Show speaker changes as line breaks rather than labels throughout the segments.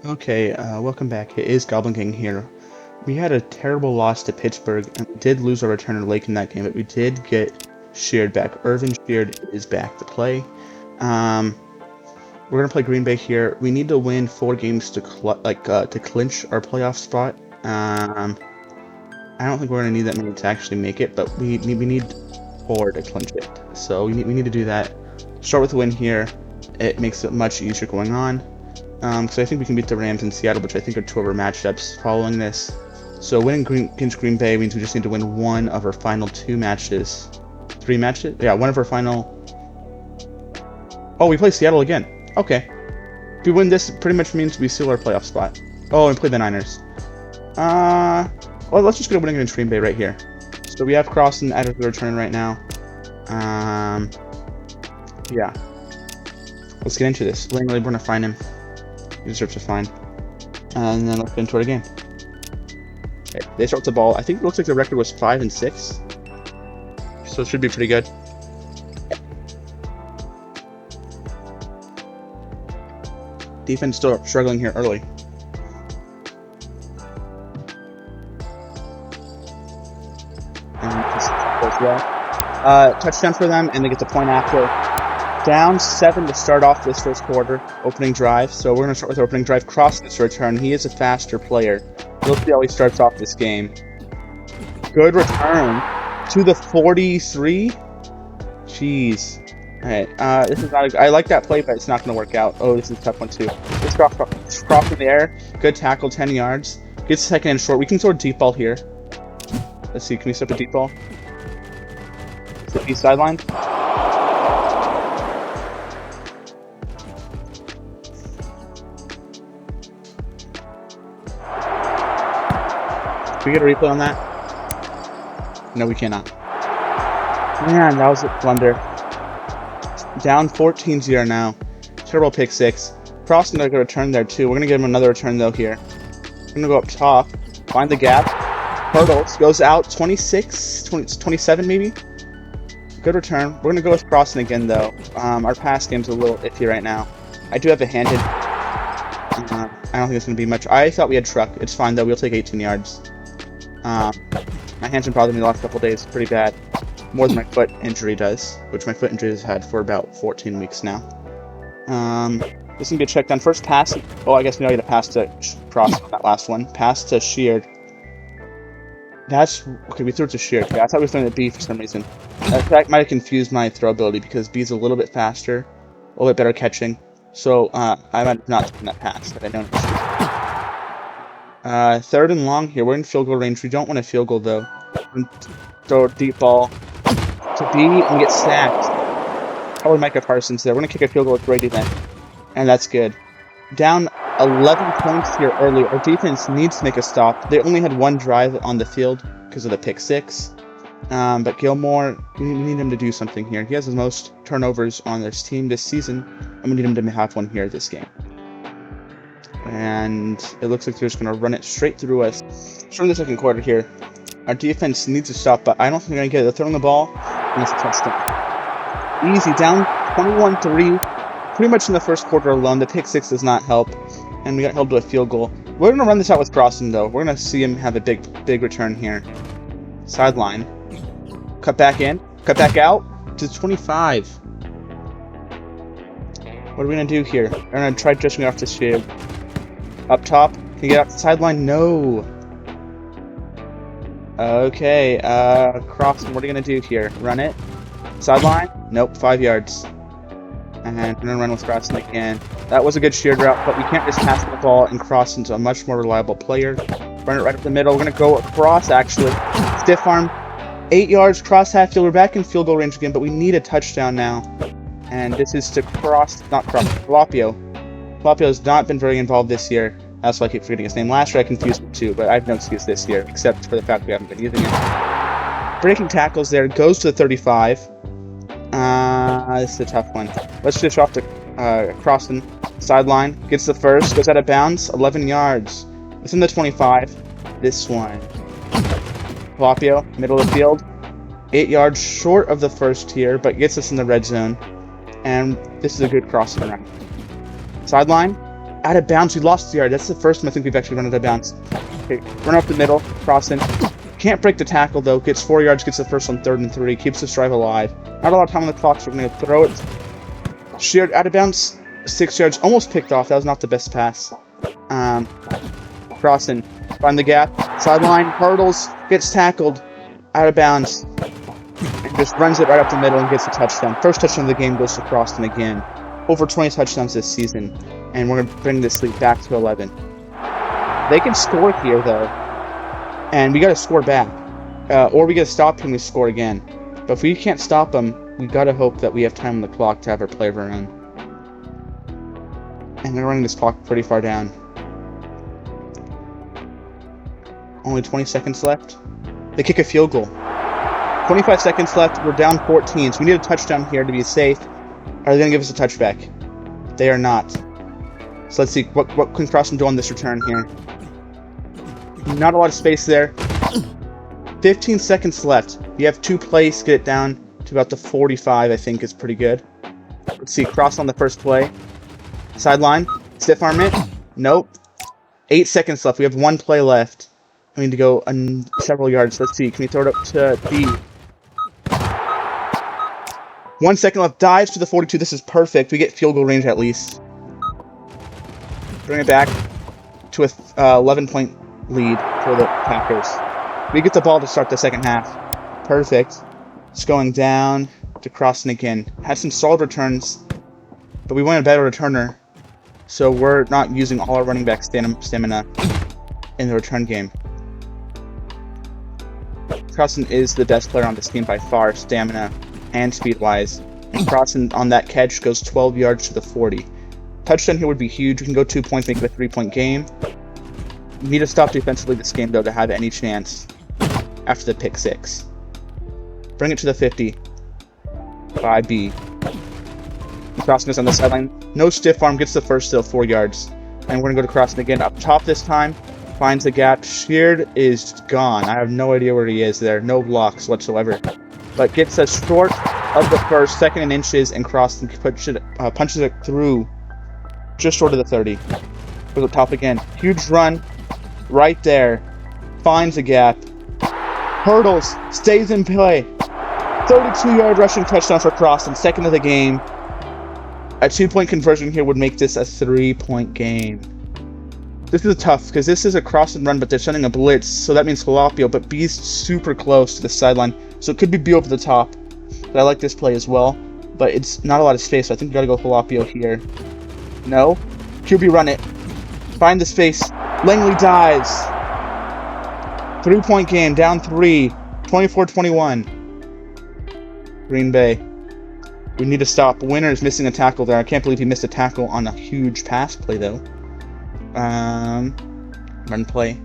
Okay, welcome back. It is Goblin King here. We had a terrible loss to Pittsburgh, and we did lose our returner late in that game, but we did get Sheard back. Irvin Sheard is back to play. We're gonna play Green Bay here. We need to win 4 games to clinch our playoff spot. I don't think we're gonna need that many to actually make it, but we need 4 to clinch it. So we need to do that. Start with a win here. It makes it much easier going on. So I think we can beat the Rams and Seattle, which I think are 2 of our matchups following this. So winning against Green Bay means we just need to win 1 of our final 2 matches. 3 matches? Yeah, 1 of our final... Oh, we play Seattle again. Okay. If we win this, it pretty much means we seal our playoff spot. Oh, and play the Niners. Well, let's just go winning against Green Bay right here. So we have Crossan at the return right now. Yeah. Let's get into this. Langley, we're gonna find him. He deserves a fine. And then let's get into it again. Okay, they start the ball. I think it looks like the record was 5-6. So it should be pretty good. Defense still struggling here early. And this goes well. Touchdown for them, and they get the point after. Down 7 to start off this first quarter, opening drive. So we're going to start with our opening drive. Cross this return. He is a faster player. We'll see how he starts off this game. Good return to the 43. Jeez. Alright, this is not I like that play, but it's not going to work out. Oh, this is a tough one too. This cross in the air. Good tackle, 10 yards. Gets second and short. We can throw a deep ball here. Let's see, can we set up a deep ball? Is it east sideline? Can we get a replay on that? No, we cannot. Man, that was a blunder. Down 14-0 now. Terrible pick 6. Crossing got a return there too. We're going to give him another return though here. We're going to go up top. Find the gap. Hurdles. Goes out 27 maybe? Good return. We're going to go with Crossing again though. Our pass game's a little iffy right now. I do have a handed. I don't think it's going to be much. I thought we had truck. It's fine though. We'll take 18 yards. My hand's been bothering me the last couple days pretty bad. More than my foot injury does, which my foot injury has had for about 14 weeks now. This is going to be a check down. First pass. Oh, I guess we know I get a pass to Cross on that last one. Pass to Sheard. That's... Okay, we threw it to Sheard. Yeah, I thought we were throwing it to B for some reason. That might have confused my throw ability because B's a little bit faster, a little bit better catching. So, I might have not taken that pass, but I don't know. 3rd and long here. We're in field goal range. We don't want a field goal, though. Throw a deep ball to B and get sacked. Probably Micah Parsons there. We're going to kick a field goal with Brady then. And that's good. Down 11 points here early. Our defense needs to make a stop. They only had 1 drive on the field because of the pick 6. But Gilmore, we need him to do something here. He has the most turnovers on this team this season. And we need him to have one here this game. And it looks like they're just going to run it straight through us. Starting the second quarter here. Our defense needs to stop, but I don't think they're going to get it. They're throwing the ball, and it's a touchdown. Easy, down 21-3. Pretty much in the first quarter alone. The pick 6 does not help, and we got held to a field goal. We're going to run this out with Crossan, though. We're going to see him have a big return here. Sideline. Cut back in. Cut back out to 25. What are we going to do here? We're going to try dishing off this Sheard. Up top. Can you get out the sideline? No. Okay, Crossan, what are you going to do here? Run it? Sideline? Nope, 5 yards. And we're going to run with Crossan again. That was a good Sheard route, but we can't just pass the ball, and Crossan's a much more reliable player. Run it right up the middle. We're going to go across, actually. Stiff arm. 8 yards, cross half field. We're back in field goal range again, but we need a touchdown now. And this is to Flopio. Flopio has not been very involved this year. That's why I keep forgetting his name. Last year I confused him too, but I have no excuse this year, except for the fact we haven't been using it. Breaking tackles there, goes to the 35. This is a tough one. Let's switch off to Crossan. Sideline, gets the first, goes out of bounds, 11 yards. Within the 25. This one. Flopio, middle of the field. 8 yards short of the first here, but gets us in the red zone. And this is a good crossover run. Sideline. Out of bounds. We lost the yard. That's the first time I think we've actually run out of bounds. Okay, run up the middle. Crossing. Can't break the tackle, though. Gets 4 yards. Gets the first on 3rd and 3. Keeps this drive alive. Not a lot of time on the clock, so we're going to throw it. Sheard out of bounds. 6 yards. Almost picked off. That was not the best pass. Crossing. Find the gap. Sideline. Hurdles. Gets tackled. Out of bounds. And just runs it right up the middle and gets a touchdown. First touchdown of the game goes to Croston again. Over 20 touchdowns this season. And we're going to bring this lead back to 11. They can score here, though. And we got to score back. Or we got to stop him and score again. But if we can't stop them, we got to hope that we have time on the clock to have our play of our own. And they're running this clock pretty far down. Only 20 seconds left. They kick a field goal. 25 seconds left. We're down 14. So we need a touchdown here to be safe. Are they going to give us a touchback? They are not. So let's see. What can Croston do on this return here? Not a lot of space there. 15 seconds left. You have 2 plays to get it down to about the 45, I think is pretty good. Let's see. Cross on the first play. Sideline. Stiff arm it. Nope. 8 seconds left. We have 1 play left. We need to go several yards. Let's see. Can we throw it up to B? 1 second left. Dives to the 42. This is perfect. We get field goal range at least. Bring it back to a 11-point lead for the Packers. We get the ball to start the second half. Perfect. It's going down to Croston again. Had some solid returns, but we want a better returner. So we're not using all our running back stamina in the return game. Croston is the best player on this team by far, stamina and speed-wise. And Croston on that catch goes 12 yards to the 40. Touchdown here would be huge. We can go 2 points, make it a 3-point game. We need to stop defensively this game, though, to have any chance after the pick 6. Bring it to the 50 by B. Croston is on the sideline. No stiff arm, gets the first still, 4 yards. And we're going to go to Croston again. Up top this time. Finds the gap. Sheard is gone. I have no idea where he is there. No blocks whatsoever. But gets us short of the first, 2nd and inches, and Croston punches it through just short of the 30. Goes up top again. Huge run. Right there. Finds a gap. Hurdles. Stays in play. 32-yard rushing touchdown for Croston. 2nd of the game. A 2-point conversion here would make this a 3-point game. This is tough because this is a cross and run, but they're sending a blitz, so that means Jalapio, but B's super close to the sideline, so it could be B over the top. But I like this play as well, but it's not a lot of space, so I think we gotta go Jalapio here. No. QB run it. Find the space. Langley dives. 3-point game, down 3. 24-21. Green Bay. We need to stop. Winner is missing a tackle there. I can't believe he missed a tackle on a huge pass play, though. Run play.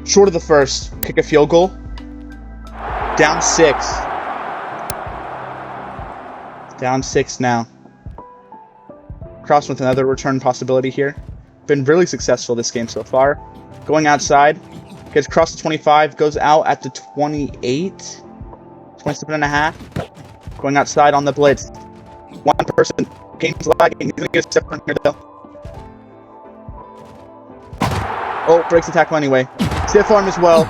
Short of the first. Kick a field goal. Down 6. Down 6 now. Cross with another return possibility here. Been really successful this game so far. Going outside. Gets across the 25. Goes out at the 28. 27 and a half. Going outside on the blitz. One person. Game's lagging. He's going to get a step on here, though. Oh, breaks the tackle anyway. Stiff arm as well.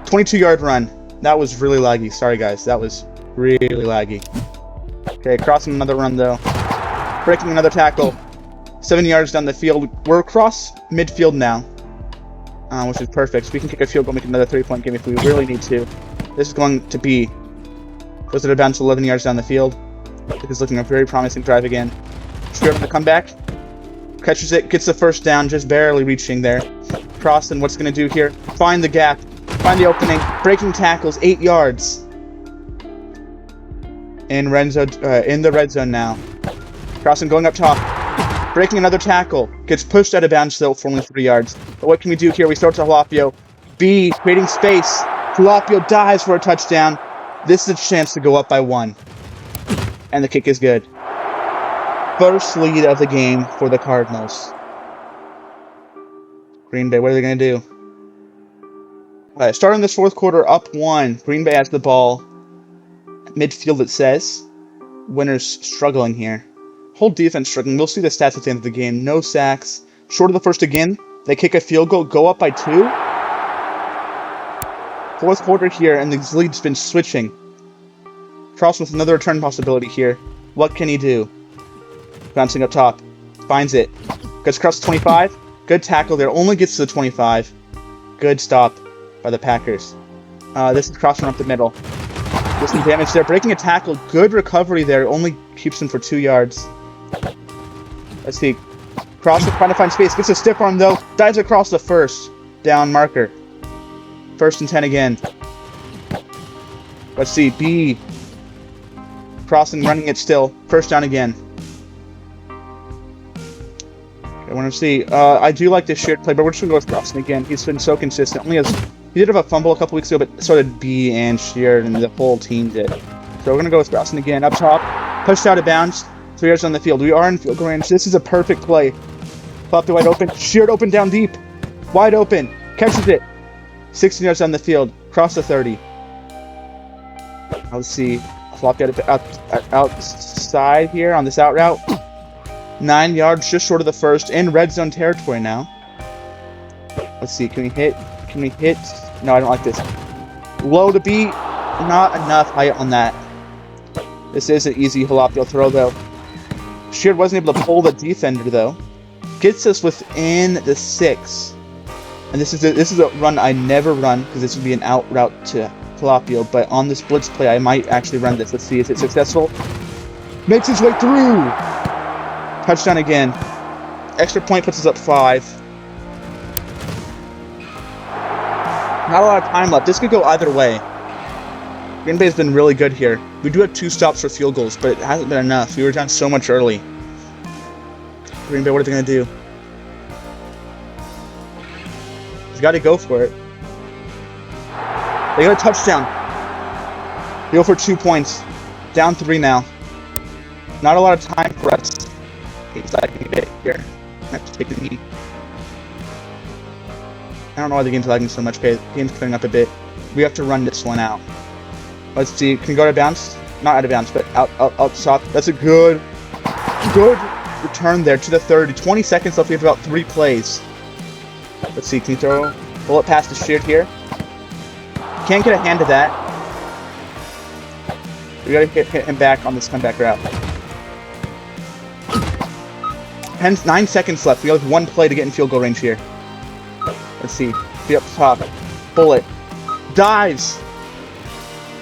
22-yard run. That was really laggy. Sorry, guys. That was really laggy. Okay, crossing another run, though. Breaking another tackle. 7 yards down the field. We're across midfield now, which is perfect. So we can kick a field goal, make another 3-point game if we really need to. This is going to be... Goes to the bounce 11 yards down the field. This is looking a very promising drive again. Sheard on the comeback. Catches it, gets the first down, just barely reaching there. Croston, what's going to do here? Find the gap. Find the opening. Breaking tackles, 8 yards. In the red zone now. Croston going up top. Breaking another tackle. Gets pushed out of bounds still for only 3 yards. But what can we do here? We start to Jalapio. B, creating space. Jalapio dives for a touchdown. This is a chance to go up by 1. And the kick is good. First lead of the game for the Cardinals. Green Bay, what are they going to do? Alright, starting this fourth quarter, up 1. Green Bay has the ball. Midfield, it says. Winner's struggling here. Whole defense struggling. We'll see the stats at the end of the game. No sacks, Short of the first again. They kick a field goal, go up by 2. Fourth quarter here, and the lead's been switching. Cross with another return possibility here. What can he do? Bouncing up top. Finds it. Gets across the 25. Good tackle there. Only gets to the 25. Good stop by the Packers. This is crossing up the middle. There's some damage there. Breaking a tackle. Good recovery there. Only keeps him for 2 yards. Let's see. Cross trying to find space. Gets a stiff arm though. Dives across the first down marker. 1st and 10 again. Let's see. B. Crossing, running it still. 1st down again. I want to see. I do like this Sheard play, but we're just going to go with Crossing again. He's been so consistent. He did have a fumble a couple weeks ago, but so did B and Sheard, and the whole team did. So we're going to go with Crossing again. Up top. Pushed out of bounds. 3 yards on the field. We are in field goal range. This is a perfect play. Flop to wide open. Sheard open down deep. Wide open. Catches it. 16 yards on the field. Cross the 30. Let's see. Flop outside here on this out route. 9 yards, just short of the first. In red zone territory now. Let's see. Can we hit? No, I don't like this. Low to B. Not enough height on that. This is an easy jalapeno throw, though. Sheard wasn't able to pull the defender, though. Gets us within the 6. And this is a run I never run, because this would be an out route to jalapeno. But on this blitz play, I might actually run this. Let's see if it's successful. Makes his way through. Touchdown again. Extra point puts us up 5. Not a lot of time left. This could go either way. Green Bay's been really good here. We do have 2 stops for field goals, but it hasn't been enough. We were down so much early. Green Bay, what are they going to do? He's got to go for it. They got a touchdown. They go for 2 points. Down 3 now. Not a lot of time for us. He's lagging a bit here. I have to take a knee. I don't know why the game's lagging so much. Okay, the game's clearing up a bit. We have to run this one out. Let's see. Can we go out of bounds? Not out of bounds, but out top. That's a good return there to the 30. 20 seconds left. We have about 3 plays. Let's see. Can you throw? Pull it past the Sheard here. Can't get a hand to that. We gotta hit him back on this comeback route. 9 seconds left. We have 1 play to get in field goal range here. Let's see. Be up top. Bullet. Dives.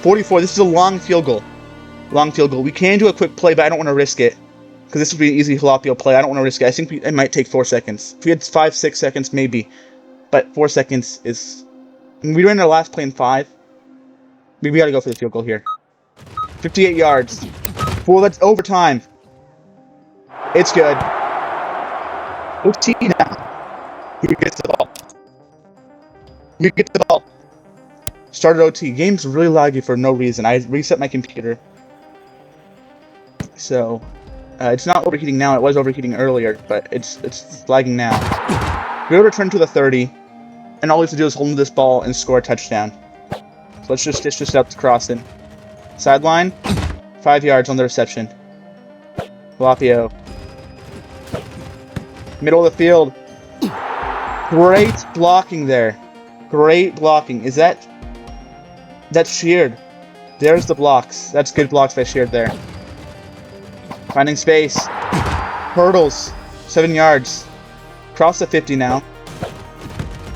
44. This is a long field goal. We can do a quick play, but I don't want to risk it. Because this would be an easy jalapeno play. I don't want to risk it. I think it might take 4 seconds. If we had 5, 6 seconds, maybe. But 4 seconds is... We ran our last play in 5. We got to go for the field goal here. 58 yards. Well, that's overtime. It's good. OT now. Who gets the ball? You get the ball. Started OT. Game's really laggy for no reason. I reset my computer. So, it's not overheating now. It was overheating earlier, but it's lagging now. We'll return to the 30. And all we have to do is hold this ball and score a touchdown. So let's just dish this out to Crossing. Sideline. 5 yards on the reception. Jalapeno. Middle of the field. Great blocking there. Great blocking. Is that... That's Sheard. There's the blocks. That's good blocks by Sheard there. Finding space. Hurdles. 7 yards. Cross the 50 now.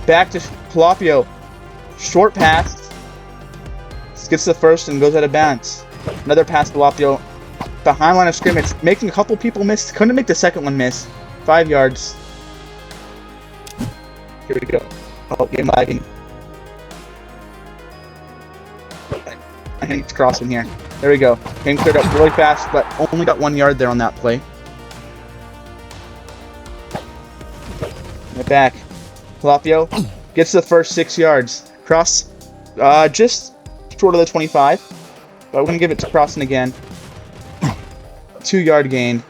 Back to Jalapeno. Short pass. Gets the first and goes out of bounds. Another pass to Jalapeno. Behind line of scrimmage. Making a couple people miss. Couldn't make the second one miss. 5 yards. Here we go. Oh, game lagging. I think it's crossing here. There we go. Game cleared up really fast, but only got 1 yard there on that play. Right back. Jalapeno gets the first 6 yards. Cross, just short of the 25. But we're going to give it to Crossing again. 2 yard gain.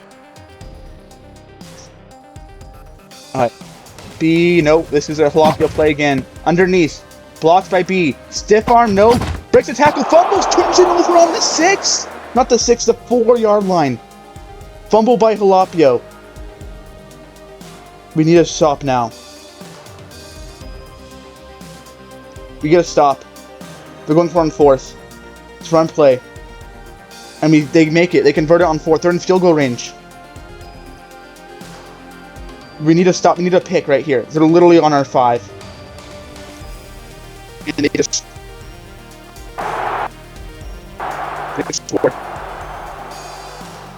B, nope. This is a Jalapeno play again. Underneath. Blocked by B. Stiff arm, nope. Breaks the tackle. Fumbles. Turns it over on the 6. Not the 6, the 4 yard line. Fumble by Jalapeno. We need to stop now. We gotta stop. They're going for on fourth. It's run play. I mean, they make it. They convert it on fourth. They're in field goal range. We need to stop. We need a pick right here. They're literally on our 5. And they just scored.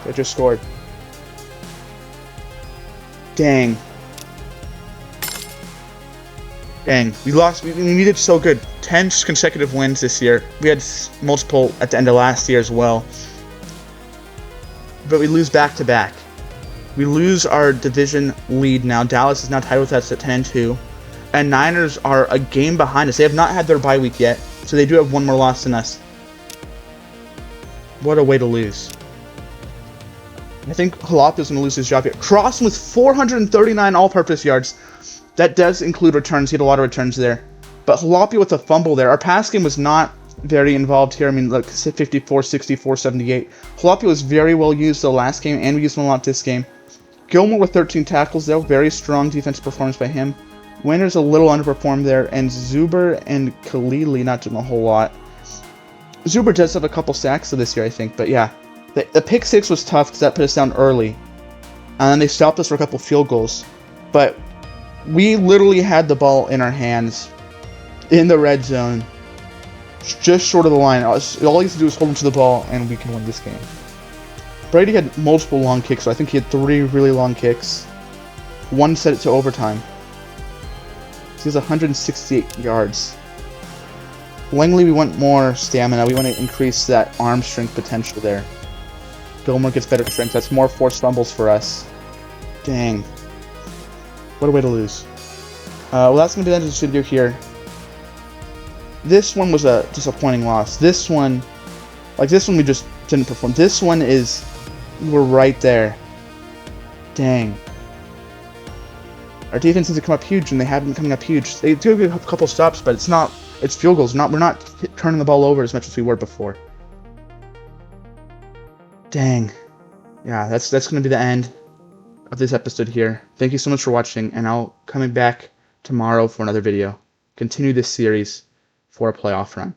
They just scored. Dang. Dang. We lost. We needed so good. 10 consecutive wins this year. We had multiple at the end of last year as well. But we lose back-to-back. We lose our division lead now. Dallas is now tied with us at 10-2. And Niners are a game behind us. They have not had their bye week yet, so they do have one more loss than us. What a way to lose. I think Jalape's going to lose his job here. Crossing with 439 all-purpose yards. That does include returns. He had a lot of returns there. But Jalape with a fumble there. Our pass game was not very involved here. I mean, look, 54, 64, 78. Jalape was very well used the last game, and we used him a lot this game. Gilmore with 13 tackles, though. Very strong defensive performance by him. Winner's a little underperformed there, and Zuber and Khalili not doing a whole lot. Zuber does have a couple sacks this year, I think, but yeah. The pick 6 was tough because that put us down early. And then they stopped us for a couple field goals. But we literally had the ball in our hands in the red zone, just short of the line. All he has to do is hold him to the ball, and we can win this game. Brady had multiple long kicks, so I think he had 3 really long kicks. One set it to overtime. So he has 168 yards. Langley, we want more stamina. We want to increase that arm strength potential there. Gilmore gets better strength. That's more forced fumbles for us. Dang. What a way to lose. Well, that's going to be the end of this video here. This one was a disappointing loss. This one we just didn't perform. This one we're right there. Dang. Our defense needs to come up huge, and they haven't been coming up huge. They do have a couple stops, but it's field goals. We're not turning the ball over as much as we were before. Dang. Yeah, that's going to be the end of this episode here. Thank you so much for watching, and I'll coming back tomorrow for another video. Continue this series for a playoff run.